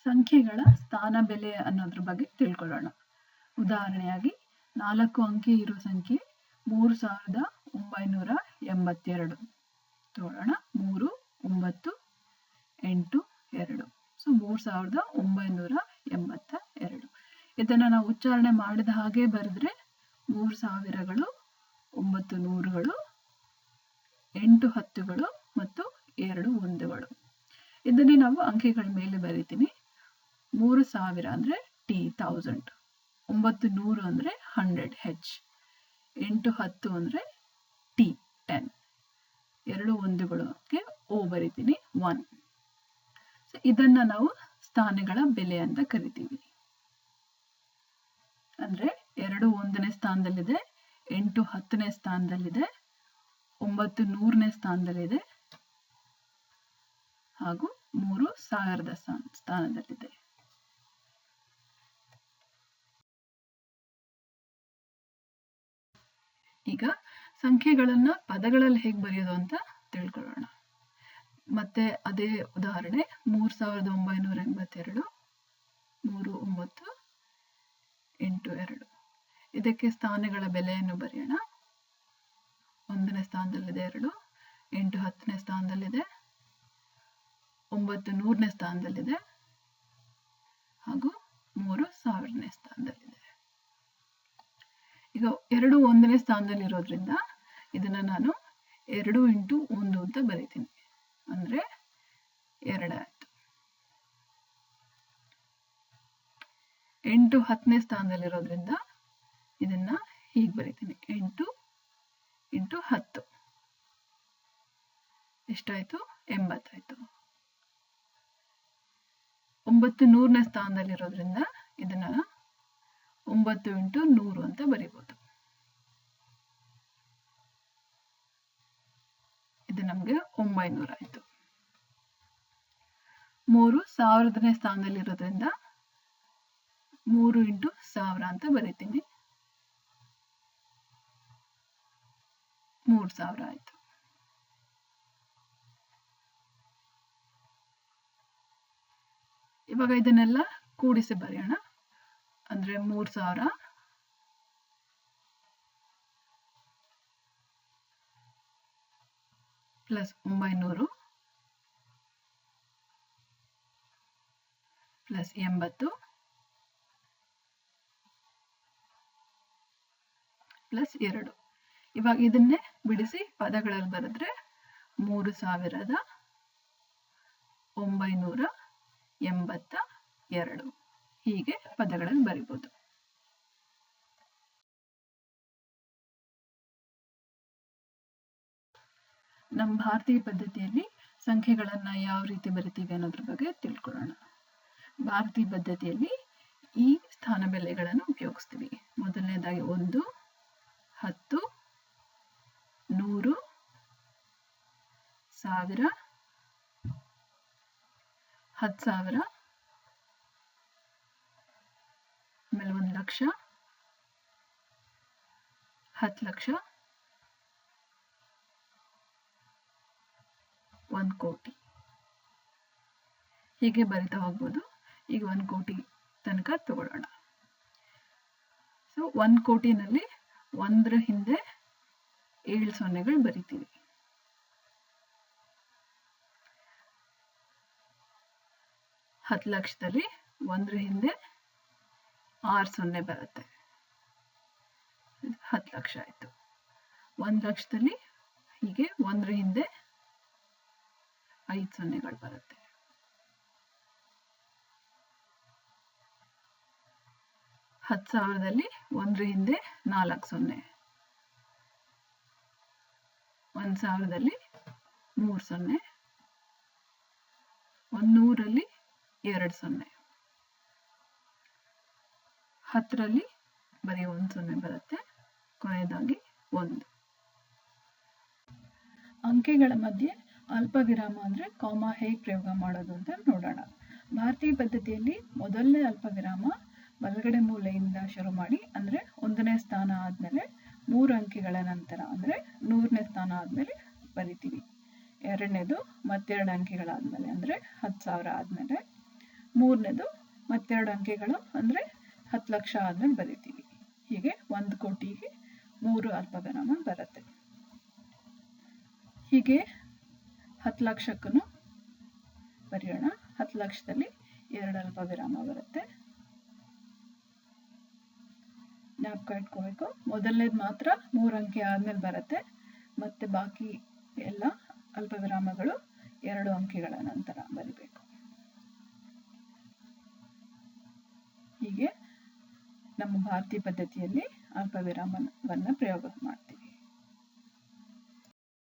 ಸಂಖ್ಯೆಗಳ ಸ್ಥಾನ ಬೆಲೆ ಅನ್ನೋದ್ರ ಬಗ್ಗೆ ತಿಳ್ಕೊಳ್ಳೋಣ. ಉದಾಹರಣೆಯಾಗಿ 4 ಅಂಕಿ ಇರೋ ಸಂಖ್ಯೆ 3982 ತಗೊಳ್ಳೋಣ. 3, 9, 8, 2. ಸೊ 3982. ಇದನ್ನ ನಾವು ಉಚ್ಚಾರಣೆ ಮಾಡಿದ ಹಾಗೆ ಬರೆದ್ರೆ 3000ಗಳು, 9 ನೂರುಗಳು, 8 ಹತ್ತುಗಳು ಮತ್ತು 2 ಒಂದುಗಳು. ಇದನ್ನೇ ನಾವು ಅಂಕೆಗಳ ಮೇಲೆ ಬರೀತೀನಿ. 3000 ಅಂದ್ರೆ T 1000, 900 ಅಂದ್ರೆ 100 H, 8 10 ಅಂದ್ರೆ T 10, 2 ಒಂದುಗಳಿಗೆ O ಬರೀತೀನಿ 1. ಇದನ್ನ ನಾವು ಸ್ಥಾನಗಳ ಬೆಲೆ ಅಂತ ಕರಿತೀವಿ. ಅಂದ್ರೆ 2 1ನೇ ಸ್ಥಾನದಲ್ಲಿದೆ, 8 10ನೇ ಸ್ಥಾನದಲ್ಲಿದೆ, 9 100ನೇ ಸ್ಥಾನದಲ್ಲಿದೆ ಹಾಗೂ 3000ದ ಸ್ಥಾನದಲ್ಲಿದೆ. ಈಗ ಸಂಖ್ಯೆಗಳನ್ನ ಪದಗಳಲ್ಲಿ ಹೇಗೆ ಬರೆಯೋದು ಅಂತ ತಿಳ್ಕೊಳ್ಳೋಣ. ಮತ್ತೆ ಅದೇ ಉದಾಹರಣೆ 3982, 3982. ಇದಕ್ಕೆ ಸ್ಥಾನಗಳ ಬೆಲೆಯನ್ನು ಬರೆಯೋಣ. 1ನೇ ಸ್ಥಾನದಲ್ಲಿದೆ 2, 8 10ನೇ ಸ್ಥಾನದಲ್ಲಿದೆ, 9 100ನೇ ಸ್ಥಾನದಲ್ಲಿದೆ ಹಾಗೂ 3000ನೇ ಸ್ಥಾನದಲ್ಲಿದೆ. ಈಗ 2 1ನೇ ಸ್ಥಾನದಲ್ಲಿ ಇರೋದ್ರಿಂದ ಇದನ್ನ ನಾನು 2 × 1 ಅಂತ ಬರೀತೀನಿ. ಅಂದ್ರೆ 2 ಆಯ್ತು. 8 10ನೇ ಸ್ಥಾನದಲ್ಲಿರೋದ್ರಿಂದ ಇದನ್ನ ಹೀಗೆ ಬರೀತೀನಿ. 8 × 10 ಎಷ್ಟಾಯ್ತು? 80 ಆಯ್ತು. 9 100ನೇ ಸ್ಥಾನದಲ್ಲಿರೋದ್ರಿಂದ ಇದನ್ನ 9 × 100 ಅಂತ ಬರೀಬಹುದು. ಇದು ನಮ್ಗೆ 900 ಆಯ್ತು. 3000ನೇ ಸ್ಥಾನದಲ್ಲಿರೋದ್ರಿಂದ 3 × 1000 ಅಂತ ಬರೀತೀನಿ. 3000 ಆಯ್ತು. ಇವಾಗ ಇದನ್ನೆಲ್ಲ ಕೂಡಿಸಿ ಬರೆಯೋಣ. ಅಂದ್ರೆ 3000 ಪ್ಲಸ್ 900 ಪ್ಲಸ್ 80 ಪ್ಲಸ್ 2. ಇವಾಗ ಇದನ್ನೇ ಬಿಡಿಸಿ ಪದಗಳಲ್ಲಿ ಬರೆದ್ರೆ 3982 ಹೀಗೆ ಪದಗಳಲ್ಲಿ ಬರಿಬಹುದು. ನಮ್ಮ ಭಾರತೀಯ ಪದ್ಧತಿಯಲ್ಲಿ ಸಂಖ್ಯೆಗಳನ್ನ ಯಾವ ರೀತಿ ಬರಿತೀವಿ ಅನ್ನೋದ್ರ ಬಗ್ಗೆ ತಿಳ್ಕೊಳ್ಳೋಣ. ಭಾರತೀಯ ಪದ್ಧತಿಯಲ್ಲಿ ಈ ಸ್ಥಾನ ಬೆಲೆಗಳನ್ನು ಉಪಯೋಗಿಸ್ತೀವಿ. ಮೊದಲನೇದಾಗಿ 1, 10, 100, 1000, 10,000, ಆಮೇಲೆ 1 ಲಕ್ಷ, 10 ಲಕ್ಷ, 1 ಕೋಟಿ ಹೀಗೆ ಬರಿತಾ ಹೋಗ್ಬೋದು. ಈಗ 1 ಕೋಟಿ ತನಕ ತಗೊಳ್ಳೋಣ. ಸೊ 1 ಕೋಟಿನಲ್ಲಿ 1ರ ಹಿಂದೆ 7 ಸೊನ್ನೆಗಳು ಬರಿತೀವಿ. 10 ಲಕ್ಷದಲ್ಲಿ 1ರ ಹಿಂದೆ 6 ಸೊನ್ನೆ ಬರುತ್ತೆ. 10 ಲಕ್ಷ ಆಯ್ತು. 1 ಲಕ್ಷದಲ್ಲಿ ಹೀಗೆ 1ರ ಹಿಂದೆ 5 ಸೊನ್ನೆಗಳು ಬರುತ್ತೆ. 10,000ದಲ್ಲಿ 1ರ ಹಿಂದೆ 4 ಸೊನ್ನೆ. 1,000ದಲ್ಲಿ 3 ಸೊನ್ನೆ. 100ರಲ್ಲಿ 2 ಸೊನ್ನೆ. 10ರಲ್ಲಿ ಬರೀ 1 ಸೊನ್ನೆ ಬರುತ್ತೆ. ಕೊನೆಯದಾಗಿ 1. ಅಂಕೆಗಳ ಮಧ್ಯೆ ಅಲ್ಪ ವಿರಾಮ ಅಂದ್ರೆ ಕಾಮಾ ಹೇಗೆ ಪ್ರಯೋಗ ಮಾಡೋದು ಅಂತ ನೋಡೋಣ. ಭಾರತೀಯ ಪದ್ಧತಿಯಲ್ಲಿ ಮೊದಲನೇ ಅಲ್ಪ ವಿರಾಮ ಬಲಗಡೆ ಮೂಲೆಯಿಂದ ಶುರು ಮಾಡಿ ಅಂದ್ರೆ 1ನೇ ಸ್ಥಾನ ಆದ್ಮೇಲೆ 3 ಅಂಕೆಗಳ ನಂತರ ಅಂದ್ರೆ 100ನೇ ಸ್ಥಾನ ಆದ್ಮೇಲೆ ಬರಿತೀವಿ. ಎರಡನೇದು ಮತ್ತೆರಡು ಅಂಕೆಗಳಾದ್ಮೇಲೆ ಅಂದ್ರೆ 10,000 ಆದ್ಮೇಲೆ ಮೂರನೇದು ಮತ್ತೆರಡು ಅಂಕೆಗಳು ಅಂದರೆ 10 ಲಕ್ಷ ಆದ್ಮೇಲೆ ಬರಿತೀವಿ. ಹೀಗೆ 1 ಕೋಟಿಗೆ 3 ಅಲ್ಪವಿರಾಮ ಬರುತ್ತೆ. ಹೀಗೆ 10 ಲಕ್ಷಕ್ಕೂ ಬರೆಯೋಣ. 10 ಲಕ್ಷದಲ್ಲಿ 2 ಅಲ್ಪವಿರಾಮ ಬರುತ್ತೆ. ಜ್ಞಾಪಕ ಇಟ್ಕೋಬೇಕು, ಮೊದಲನೇದು ಮಾತ್ರ 3 ಅಂಕೆ ಆದ್ಮೇಲೆ ಬರುತ್ತೆ, ಮತ್ತೆ ಬಾಕಿ ಎಲ್ಲ ಅಲ್ಪವಿರಾಮಗಳು 2 ಅಂಕೆಗಳ ನಂತರ ಬರಿಬೇಕು. ಹೀಗೆ ನಮ್ಮ ಭಾರತೀಯ ಪದ್ಧತಿಯಲ್ಲಿ ಅಲ್ಪವಿರಾಮವನ್ನು ಪ್ರಯೋಗ ಮಾಡ್ತೀವಿ.